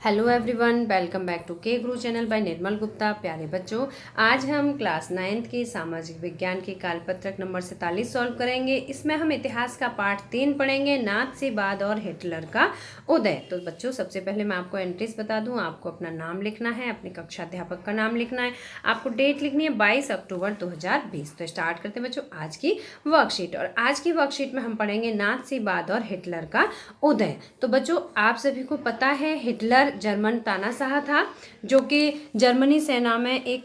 Hello everyone, welcome back to K Guru channel bye निर्मल गुप्ता। प्यारे बच्चों, आज हम क्लास 9th के सामाजिक विज्ञान के कालपत्रक नंबर 47 सॉल्व करेंगे। इसमें हम इतिहास का पाठ 3 पढ़ेंगे, नाथसीवाद और हिटलर का उदय। तो बच्चों, सबसे पहले मैं आपको एंट्रीज बता दूं। आपको अपना नाम लिखना है, अपने कक्षा अध्यापक का नाम लिखना है, आपको डेट लिखनी है 22 अक्टूबर 2020। तो स्टार्ट करते हैं बच्चों आज की वर्कशीट। और आज की वर्कशीट में हम पढ़ेंगे नाथसीवाद और हिटलर का उदय। तो बच्चों, आप सभी को पता है हिटलर जर्मन तानाशाह था, जो कि जर्मनी सेना में एक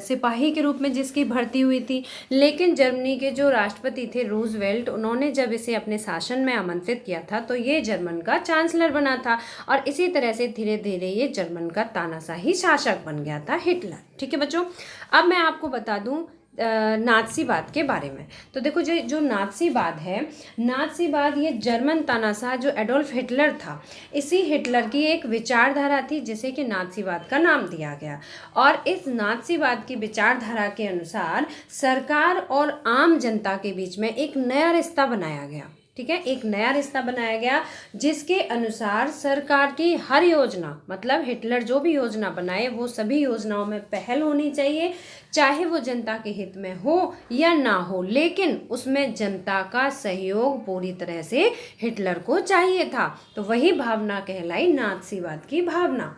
सिपाही के रूप में जिसकी भर्ती हुई थी। लेकिन जर्मनी के जो राष्ट्रपति थे रूजवेल्ट, उन्होंने जब इसे अपने शासन में आमंत्रित किया था तो ये जर्मन का चांसलर बना था। और इसी तरह से धीरे धीरे ये जर्मन का तानाशाही शासक बन गया था हिटलर। ठीक है बच्चों, अब मैं आपको बता दूं नाथसीवाद के बारे में। तो देखो, जो नाथसीवाद है, नाथसीवाद ये जर्मन तानाशाह जो एडोल्फ हिटलर था, इसी हिटलर की एक विचारधारा थी जिसे कि नाथसीवाद का नाम दिया गया। और इस नाथसीवाद की विचारधारा के अनुसार सरकार और आम जनता के बीच में एक नया रिश्ता बनाया गया। ठीक है, एक नया रिश्ता बनाया गया जिसके अनुसार सरकार की हर योजना, मतलब हिटलर जो भी योजना बनाए वो सभी योजनाओं में पहल होनी चाहिए, चाहे वो जनता के हित में हो या ना हो, लेकिन उसमें जनता का सहयोग पूरी तरह से हिटलर को चाहिए था। तो वही भावना कहलाई नाथसीवाद की भावना।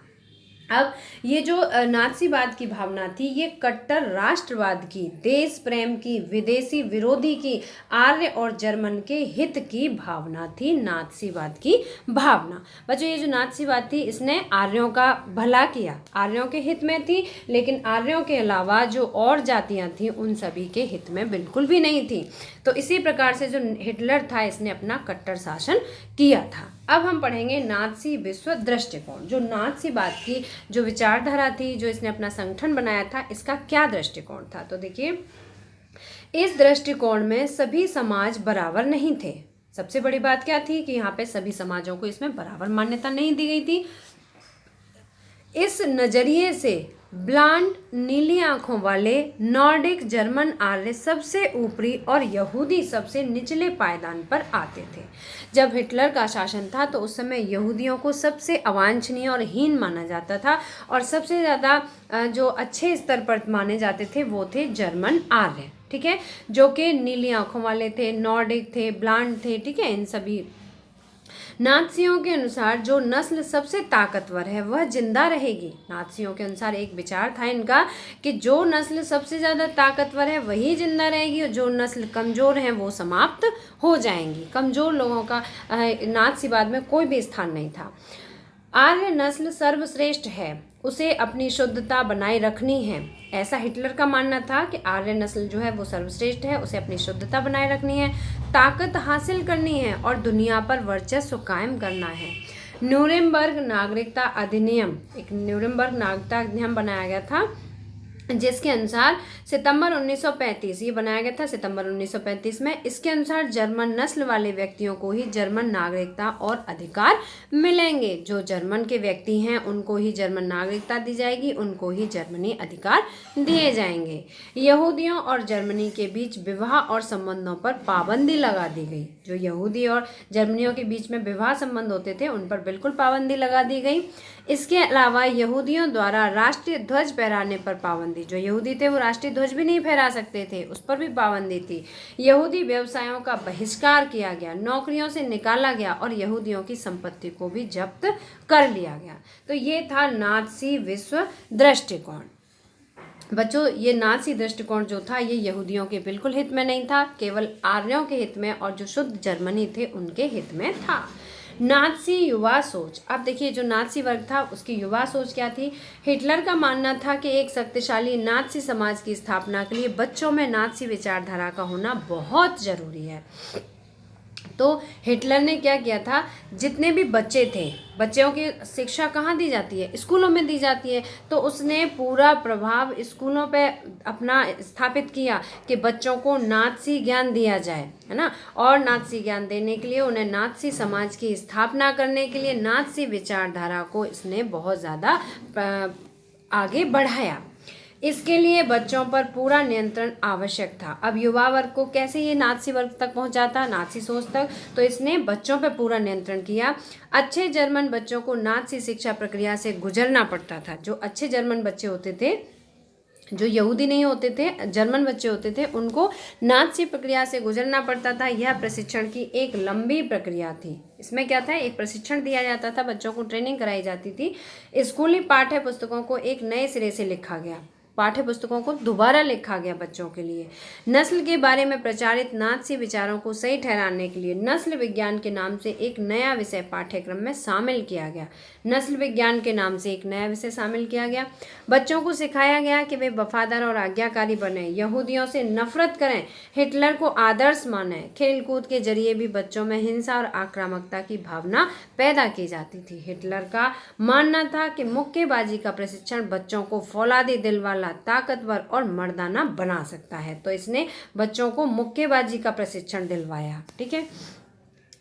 अब ये जो नाथसीवाद की भावना थी, ये कट्टर राष्ट्रवाद की, देश प्रेम की, विदेशी विरोधी की, आर्य और जर्मन के हित की भावना थी नाथसीवाद की भावना। बच्चों, ये जो नाथसीवाद थी इसने आर्यों का भला किया, आर्यों के हित में थी, लेकिन आर्यों के अलावा जो और जातियां थीं उन सभी के हित में बिल्कुल भी नहीं थी। तो इसी प्रकार से जो हिटलर था इसने अपना कट्टर शासन किया था। अब हम पढ़ेंगे नाथसी विश्व दृष्टिकोण। जो नाथसीवाद की जो विचारधारा थी, जो इसने अपना संगठन बनाया था, इसका क्या दृष्टिकोण था। तो देखिए, इस दृष्टिकोण में सभी समाज बराबर नहीं थे। सबसे बड़ी बात क्या थी कि यहाँ पे सभी समाजों को इसमें बराबर मान्यता नहीं दी गई थी। इस नजरिए से ब्लांड नीली आंखों वाले नॉर्डिक जर्मन आर्य सबसे ऊपरी और यहूदी सबसे निचले पायदान पर आते थे। जब हिटलर का शासन था तो उस समय यहूदियों को सबसे अवांछनीय और हीन माना जाता था, और सबसे ज़्यादा जो अच्छे स्तर पर माने जाते थे वो थे जर्मन आर्य। ठीक है, जो कि नीली आंखों वाले थे, नॉर्डिक थे, ब्लांड थे। ठीक है, इन सभी नाथसियों के अनुसार जो नस्ल सबसे ताकतवर है वह जिंदा रहेगी। नाथसियों के अनुसार एक विचार था इनका कि जो नस्ल सबसे ज़्यादा ताकतवर है वही जिंदा रहेगी, और जो नस्ल कमज़ोर है वो समाप्त हो जाएंगी। कमज़ोर लोगों का नाथसीवाद में कोई भी स्थान नहीं था। आर्य नस्ल सर्वश्रेष्ठ है, उसे अपनी शुद्धता बनाए रखनी है। ऐसा हिटलर का मानना था कि आर्य नस्ल जो है वो सर्वश्रेष्ठ है, उसे अपनी शुद्धता बनाए रखनी है, ताकत हासिल करनी है और दुनिया पर वर्चस्व कायम करना है। न्यूरेमबर्ग नागरिकता अधिनियम, एक न्यूरेमबर्ग नागरिकता अधिनियम बनाया गया था जिसके अनुसार सितंबर 1935 ये बनाया गया था, सितंबर 1935 में। इसके अनुसार जर्मन नस्ल वाले व्यक्तियों को ही जर्मन नागरिकता और अधिकार मिलेंगे। जो जर्मन के व्यक्ति हैं उनको ही जर्मन नागरिकता दी जाएगी, उनको ही जर्मनी अधिकार दिए जाएंगे। यहूदियों और जर्मनी के बीच विवाह और संबंधों पर पाबंदी लगा दी गई। जो यहूदी और जर्मनियों के बीच में विवाह संबंध होते थे उन पर बिल्कुल पाबंदी लगा दी गई। इसके अलावा यहूदियों द्वारा राष्ट्रीय ध्वज फहराने पर पाबंदी, जो यहूदी थे वो राष्ट्रीय ध्वज भी नहीं फहरा सकते थे, उस पर भी पाबंदी थी। यहूदी व्यवसायों का बहिष्कार किया गया, नौकरियों से निकाला गया और यहूदियों की संपत्ति को भी जब्त कर लिया गया। तो ये था नाथसी विश्व दृष्टिकोण। बच्चों, ये नाथसी दृष्टिकोण जो था ये यहूदियों के बिल्कुल हित में नहीं था, केवल आर्यों के हित में और जो शुद्ध जर्मनी थे उनके हित में था। नाथसी युवा सोच। अब देखिए, जो नाथसी वर्ग था उसकी युवा सोच क्या थी। हिटलर का मानना था कि एक शक्तिशाली नाथसी समाज की स्थापना के लिए बच्चों में नाथसी विचारधारा का होना बहुत जरूरी है। तो हिटलर ने क्या किया था, जितने भी बच्चे थे, बच्चों की शिक्षा कहाँ दी जाती है, स्कूलों में दी जाती है, तो उसने पूरा प्रभाव स्कूलों पे अपना स्थापित किया कि बच्चों को नाथसी ज्ञान दिया जाए, है ना। और नाथसी ज्ञान देने के लिए उन्हें नाथसी समाज की स्थापना करने के लिए नाथसी विचारधारा को इसने बहुत ज़्यादा आगे बढ़ाया। इसके लिए बच्चों पर पूरा नियंत्रण आवश्यक था। अब युवा वर्ग को कैसे ये नाज़ी वर्ग तक पहुंचाता, नाज़ी सोच तक, तो इसने बच्चों पर पूरा नियंत्रण किया। अच्छे जर्मन बच्चों को नाज़ी शिक्षा प्रक्रिया से गुजरना पड़ता था। जो अच्छे जर्मन बच्चे होते थे, जो यहूदी नहीं होते थे, जर्मन बच्चे होते थे, उनको नाज़ी प्रक्रिया से गुजरना पड़ता था। यह प्रशिक्षण की एक लंबी प्रक्रिया थी। इसमें क्या था, एक प्रशिक्षण दिया जाता था, बच्चों को ट्रेनिंग कराई जाती थी। स्कूली पाठ्य पुस्तकों को एक नए सिरे से लिखा गया, पाठ्य पुस्तकों को दोबारा लिखा गया बच्चों के लिए। नस्ल के बारे में प्रचारित नाज़ी विचारों को सही ठहराने के लिए नस्ल विज्ञान के नाम से एक नया विषय पाठ्यक्रम में शामिल किया गया। नस्ल विज्ञान के नाम से एक नया विषय शामिल किया गया। बच्चों को सिखाया गया कि वे वफादार और आज्ञाकारी बने, यहूदियों से नफरत करें, हिटलर को आदर्श माने। खेलकूद के जरिए भी बच्चों में हिंसा और आक्रामकता की भावना पैदा की जाती थी। हिटलर का मानना था कि मुक्केबाजी का प्रशिक्षण बच्चों को फौलादी दिल वाला, ताकतवर और मर्दाना बना सकता है। तो इसने बच्चों को मुक्केबाजी का प्रशिक्षण दिलवाया। ठीक है।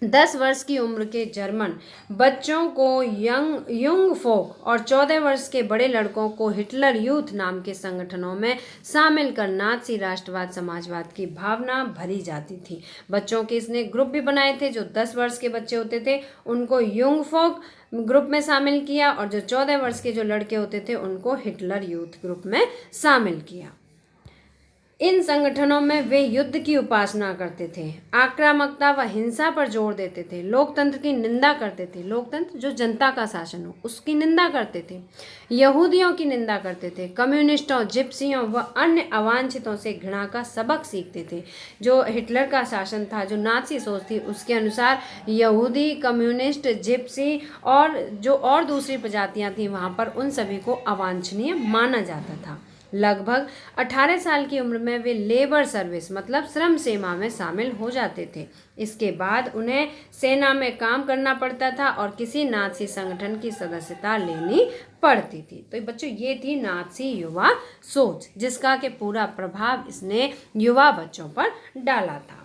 10 वर्ष की उम्र के जर्मन बच्चों को युंग फोक और 14 वर्ष के बड़े लड़कों को हिटलर यूथ नाम के संगठनों में शामिल कर नाज़ी राष्ट्रवाद, समाजवाद की भावना भरी जाती थी। बच्चों के इसने ग्रुप भी बनाए थे। जो 10 वर्ष के बच्चे होते थे उनको युंग फोक ग्रुप में शामिल किया, और जो 14 वर्ष के जो लड़के होते थे उनको हिटलर यूथ ग्रुप में शामिल किया। इन संगठनों में वे युद्ध की उपासना करते थे, आक्रामकता व हिंसा पर जोर देते थे, लोकतंत्र की निंदा करते थे, लोकतंत्र जो जनता का शासन हो उसकी निंदा करते थे, यहूदियों की निंदा करते थे, कम्युनिस्टों, जिप्सियों व अन्य अवांछितों से घृणा का सबक सीखते थे। जो हिटलर का शासन था, जो नाज़ी सोच थी, उसके अनुसार यहूदी, कम्युनिस्ट, जिप्सी और जो और दूसरी प्रजातियां थीं वहाँ पर, उन सभी को अवांछनीय माना जाता था। लगभग 18 साल की उम्र में वे लेबर सर्विस मतलब श्रम सेवा में शामिल हो जाते थे। इसके बाद उन्हें सेना में काम करना पड़ता था और किसी नाज़ी संगठन की सदस्यता लेनी पड़ती थी। तो बच्चों, ये थी नाज़ी युवा सोच, जिसका कि पूरा प्रभाव इसने युवा बच्चों पर डाला था।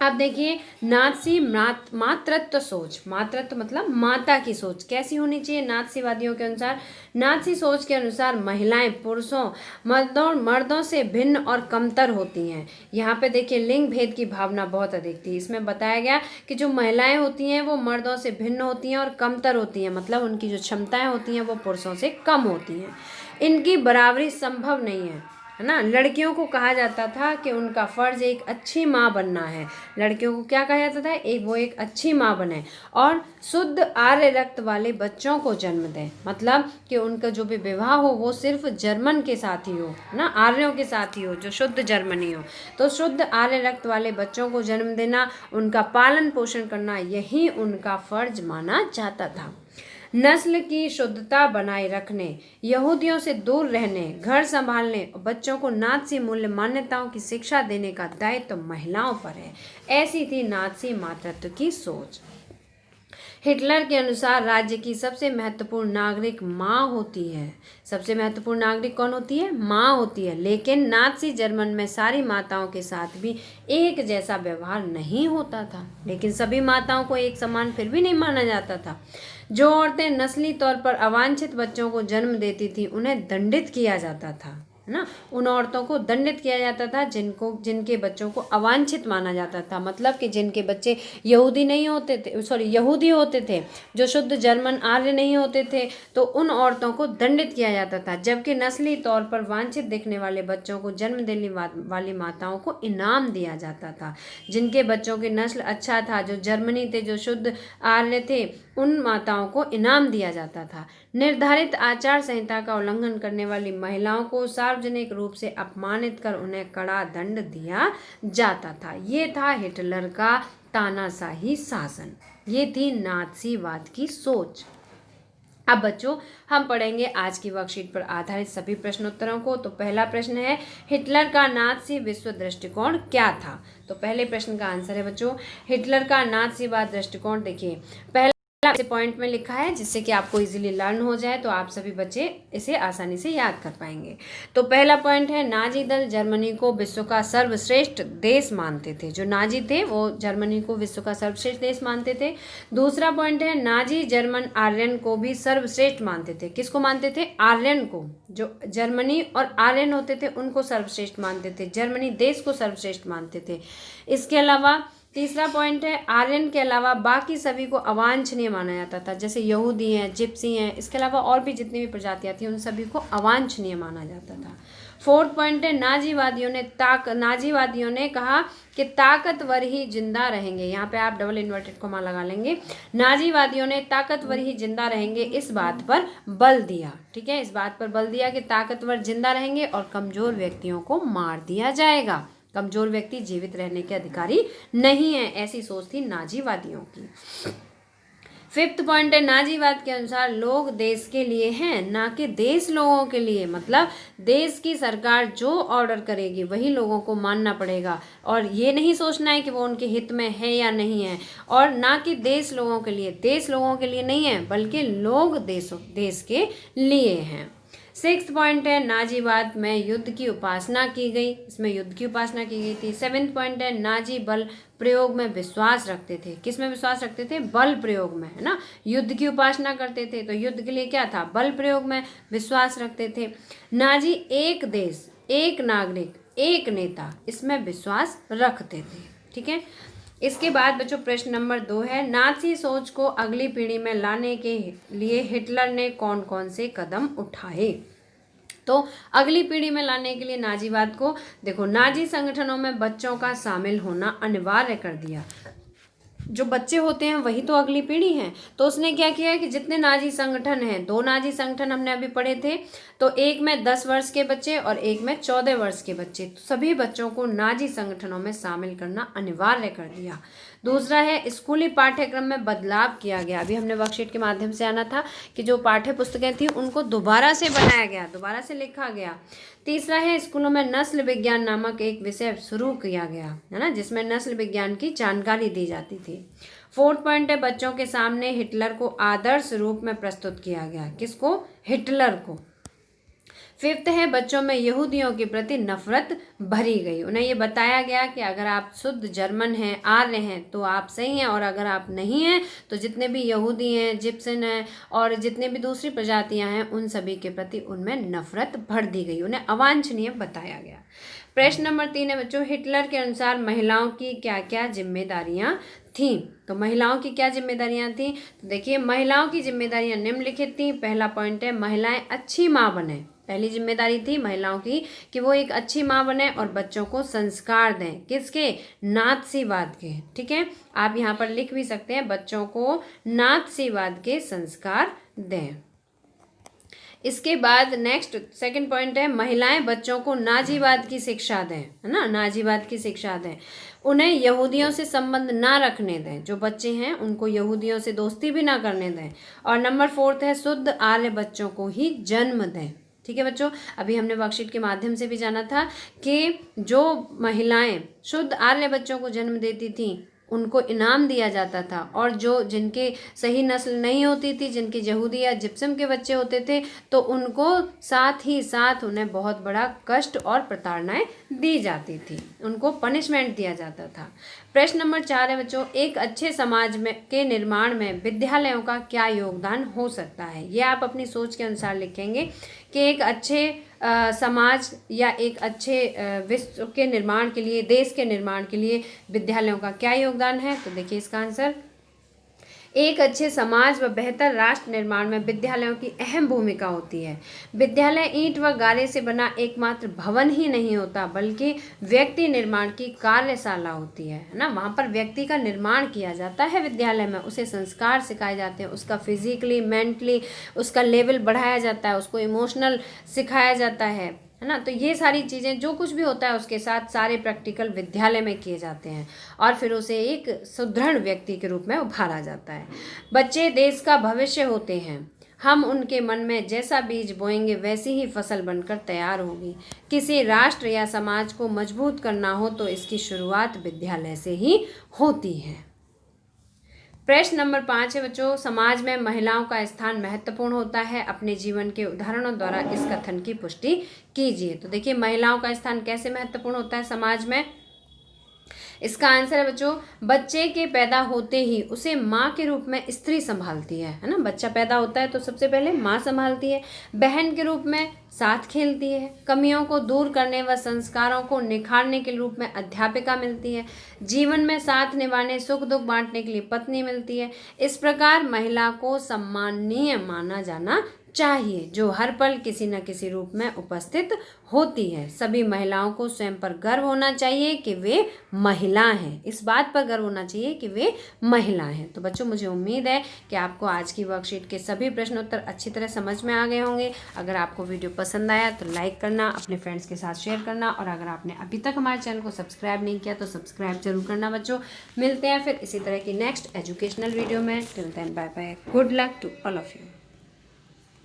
अब देखिए, नाज़ी मातृत्व सोच, मातृत्व मतलब माता की सोच कैसी होनी चाहिए नाज़ीवादियों के अनुसार। नाज़ी सोच के अनुसार महिलाएं पुरुषों, मर्दों से भिन्न और कमतर होती हैं। यहाँ पे देखिए, लिंग भेद की भावना बहुत अधिक थी। इसमें बताया गया कि जो महिलाएं होती हैं वो मर्दों से भिन्न होती हैं और कमतर होती हैं, मतलब उनकी जो क्षमताएं होती हैं वो पुरुषों से कम होती हैं। इनकी बराबरी संभव नहीं है ना। लड़कियों को कहा जाता था कि उनका फ़र्ज एक अच्छी माँ बनना है। लड़कियों को क्या कहा जाता था, वो एक अच्छी माँ बने और शुद्ध आर्य रक्त वाले बच्चों को जन्म दें, मतलब कि उनका जो भी विवाह हो वो सिर्फ जर्मन के साथ ही हो ना, आर्यों के साथ ही हो, जो शुद्ध जर्मनी हो। तो शुद्ध आर्य रक्त वाले बच्चों को जन्म देना, उनका पालन पोषण करना, यही उनका फ़र्ज माना जाता था। नस्ल की शुद्धता बनाए रखने, यहूदियों से दूर रहने, घर संभालने और बच्चों को नाज़ी मूल्य मान्यताओं की शिक्षा देने का दायित्व तो महिलाओं पर है। ऐसी थी नाज़ी मातृत्व की सोच। हिटलर के अनुसार राज्य की सबसे महत्वपूर्ण नागरिक माँ होती है। सबसे महत्वपूर्ण नागरिक कौन होती है? माँ होती है। लेकिन नाज़ी जर्मन में सारी माताओं के साथ भी एक जैसा व्यवहार नहीं होता था। लेकिन सभी माताओं को एक समान फिर भी नहीं माना जाता था। जो औरतें नस्ली तौर पर अवांछित बच्चों को जन्म देती थी उन्हें दंडित किया जाता था, है ना। उन औरतों को दंडित किया जाता था जिनके बच्चों को अवांछित माना जाता था, मतलब कि जिनके बच्चे यहूदी नहीं होते थे, यहूदी होते थे, जो शुद्ध जर्मन आर्य नहीं होते थे, तो उन औरतों को दंडित किया जाता था। जबकि नस्ली तौर पर वांछित दिखने वाले बच्चों को जन्म देने वाली माताओं को इनाम दिया जाता था। जिनके बच्चों की नस्ल अच्छा था, जो जर्मनी थे, जो शुद्ध आर्य थे, उन माताओं को इनाम दिया जाता था। निर्धारित आचार संहिता का उल्लंघन करने वाली महिलाओं को सार्वजनिक रूप से अपमानित कर उन्हें कड़ा दंड दिया जाता था। ये था हिटलर का तानाशाही शासन। ये थी नाज़ीवाद की सोच। अब बच्चों, हम पढ़ेंगे आज की वर्कशीट पर आधारित सभी प्रश्नोत्तरों को। तो पहला प्रश्न है, हिटलर का नाज़ी विश्व दृष्टिकोण क्या था? तो पहले प्रश्न का आंसर है बच्चों, हिटलर का नाज़ीवाद दृष्टिकोण। देखिए, पहला पॉइंट में लिखा है जिससे कि आपको इजीली लर्न हो जाए, तो आप सभी बच्चे इसे आसानी से याद कर पाएंगे। तो पहला पॉइंट है, नाजी दल जर्मनी को विश्व का सर्वश्रेष्ठ देश मानते थे। जो नाजी थे वो जर्मनी को विश्व का सर्वश्रेष्ठ देश मानते थे। दूसरा पॉइंट है, नाजी जर्मन आर्यन को भी सर्वश्रेष्ठ मानते थे। किसको मानते थे? आर्यन को। जो जर्मनी और आर्यन होते थे उनको सर्वश्रेष्ठ मानते थे, जर्मनी देश को सर्वश्रेष्ठ मानते थे। इसके अलावा तीसरा पॉइंट है, आर्यन के अलावा बाकी सभी को अवांछनीय माना जाता था, जैसे यहूदी हैं, जिप्सी हैं, इसके अलावा और भी जितनी भी प्रजातियां थी उन सभी को अवांछनीय माना जाता था। फोर्थ पॉइंट है, नाजीवादियों ने कहा कि ताकतवर ही जिंदा रहेंगे। यहाँ पे आप डबल इन्वर्टेड कॉमा लगा लेंगे। नाजीवादियों ने ताकतवर ही जिंदा रहेंगे इस बात पर बल दिया। ठीक है, इस बात पर बल दिया कि ताकतवर जिंदा रहेंगे और कमजोर व्यक्तियों को मार दिया जाएगा। कमजोर व्यक्ति जीवित रहने के अधिकारी नहीं है, ऐसी सोच थी नाजीवादियों की। फिफ्थ पॉइंट है, नाजीवाद के अनुसार लोग देश के लिए हैं, ना कि देश लोगों के लिए। मतलब देश की सरकार जो ऑर्डर करेगी वही लोगों को मानना पड़ेगा, और ये नहीं सोचना है कि वो उनके हित में है या नहीं है। और ना कि देश लोगों के लिए, देश लोगों के लिए नहीं है बल्कि लोग देश के लिए हैं। सिक्स्थ पॉइंट है, नाजीवाद में युद्ध की उपासना की गई, इसमें युद्ध की उपासना की गई थी। सेवेंथ पॉइंट है, नाजी बल प्रयोग में विश्वास रखते थे। किस में विश्वास रखते थे? बल प्रयोग में, है ना। युद्ध की उपासना करते थे तो युद्ध के लिए क्या था? बल प्रयोग में विश्वास रखते थे। नाजी एक देश, एक नागरिक, एक नेता, इसमें विश्वास रखते थे। ठीक है, इसके बाद बच्चों प्रश्न नंबर 2 है, नाजी सोच को अगली पीढ़ी में लाने के लिए हिटलर ने कौन कौन से कदम उठाए? तो अगली पीढ़ी में लाने के लिए नाजीवाद को, देखो, नाजी संगठनों में बच्चों का शामिल होना अनिवार्य कर दिया। जो बच्चे होते हैं वही तो अगली पीढ़ी है। तो उसने क्या किया कि जितने नाजी संगठन हैं, 2 नाजी संगठन हमने अभी पढ़े थे, तो एक में 10 वर्ष के बच्चे और एक में 14 वर्ष के बच्चे, तो सभी बच्चों को नाजी संगठनों में शामिल करना अनिवार्य कर दिया। दूसरा है, स्कूली पाठ्यक्रम में बदलाव किया गया। अभी हमने वर्कशीट के माध्यम से आना था कि जो पाठ्य पुस्तकें थी उनको दोबारा से बनाया गया, दोबारा से लिखा गया। तीसरा है, स्कूलों में नस्ल विज्ञान नामक एक विषय शुरू किया गया, है ना, जिसमें नस्ल विज्ञान की जानकारी दी जाती थी। फोर्थ पॉइंट है, बच्चों के सामने हिटलर को आदर्श रूप में प्रस्तुत किया गया। किसको? हिटलर को। फिफ्थ है, बच्चों में यहूदियों के प्रति नफरत भरी गई। उन्हें ये बताया गया कि अगर आप शुद्ध जर्मन हैं, आर्य हैं, तो आप सही हैं, और अगर आप नहीं हैं तो जितने भी यहूदी हैं, जिप्सन हैं और जितने भी दूसरी प्रजातियां हैं उन सभी के प्रति उनमें नफरत भर दी गई, उन्हें अवांछनीय बताया गया। प्रश्न नंबर 3 है बच्चों, हिटलर के अनुसार महिलाओं की क्या क्या जिम्मेदारियां थी? तो महिलाओं की क्या जिम्मेदारियां थी? तो देखिए, महिलाओं की जिम्मेदारियां निम्नलिखित थी। पहला पॉइंट है, महिलाएं अच्छी माँ बने। पहली जिम्मेदारी थी महिलाओं की कि वो एक अच्छी माँ बने और बच्चों को संस्कार दें। किसके? नाथसीवाद के। ठीक है, आप यहाँ पर लिख भी सकते हैं, बच्चों को नाथसीवाद के संस्कार दें। इसके बाद नेक्स्ट सेकंड पॉइंट है, महिलाएं बच्चों को नाजीवाद की शिक्षा दें, है ना, नाजीवाद की शिक्षा दें। उन्हें यहूदियों से संबंध ना रखने दें, जो बच्चे हैं उनको यहूदियों से दोस्ती भी ना करने दें। और नंबर 4 है, शुद्ध आर्य बच्चों को ही जन्म दें। ठीक है बच्चों, अभी हमने वर्कशीट के माध्यम से भी जाना था कि जो महिलाएं शुद्ध आर्य बच्चों को जन्म देती थी उनको इनाम दिया जाता था, और जो जिनके सही नस्ल नहीं होती थी, जिनके यहूदी या जिप्सम के बच्चे होते थे, तो उनको साथ ही साथ उन्हें बहुत बड़ा कष्ट और प्रताड़नाएं दी जाती थी, उनको पनिशमेंट दिया जाता था। प्रश्न नंबर 4 है बच्चों, एक अच्छे समाज में के निर्माण में विद्यालयों का क्या योगदान हो सकता है? ये आप अपनी सोच के अनुसार लिखेंगे कि एक अच्छे समाज या एक अच्छे विश्व के निर्माण के लिए, देश के निर्माण के लिए विद्यालयों का क्या योगदान है? तो देखिए इसका आंसर, एक अच्छे समाज व बेहतर राष्ट्र निर्माण में विद्यालयों की अहम भूमिका होती है। विद्यालय ईंट व गारे से बना एकमात्र भवन ही नहीं होता, बल्कि व्यक्ति निर्माण की कार्यशाला होती है ना। वहाँ पर व्यक्ति का निर्माण किया जाता है विद्यालय में, उसे संस्कार सिखाए जाते हैं, उसका फिजिकली मेंटली उसका लेवल बढ़ाया जाता है, उसको इमोशनल सिखाया जाता है ना। तो ये सारी चीज़ें जो कुछ भी होता है उसके साथ सारे प्रैक्टिकल विद्यालय में किए जाते हैं और फिर उसे एक सुदृढ़ व्यक्ति के रूप में उभारा जाता है। बच्चे देश का भविष्य होते हैं, हम उनके मन में जैसा बीज बोएंगे वैसी ही फसल बनकर तैयार होगी। किसी राष्ट्र या समाज को मजबूत करना हो तो इसकी शुरुआत विद्यालय से ही होती है। प्रश्न नंबर 5 है बच्चों, समाज में महिलाओं का स्थान महत्वपूर्ण होता है, अपने जीवन के उदाहरणों द्वारा इस कथन की पुष्टि कीजिए। तो देखिए महिलाओं का स्थान कैसे महत्वपूर्ण होता है समाज में। इसका आंसर है बच्चों, बच्चे के पैदा होते ही उसे माँ के रूप में स्त्री संभालती है ना। बच्चा पैदा होता है तो सबसे पहले माँ संभालती है, बहन के रूप में साथ खेलती है, कमियों को दूर करने व संस्कारों को निखारने के रूप में अध्यापिका मिलती है, जीवन में साथ निभाने सुख दुख बांटने के लिए पत्नी मिलती है। इस प्रकार महिला को सम्माननीय माना जाना चाहिए, जो हर पल किसी न किसी रूप में उपस्थित होती है। सभी महिलाओं को स्वयं पर गर्व होना चाहिए कि वे महिला हैं, इस बात पर गर्व होना चाहिए कि वे महिला हैं। तो बच्चों मुझे उम्मीद है कि आपको आज की वर्कशीट के सभी प्रश्नोत्तर अच्छी तरह समझ में आ गए होंगे। अगर आपको वीडियो पसंद आया तो लाइक करना, अपने फ्रेंड्स के साथ शेयर करना, और अगर आपने अभी तक हमारे चैनल को सब्सक्राइब नहीं किया तो सब्सक्राइब जरूर करना बच्चों। मिलते हैं फिर इसी तरह की नेक्स्ट एजुकेशनल वीडियो में। Till then bye bye, good luck to all of you.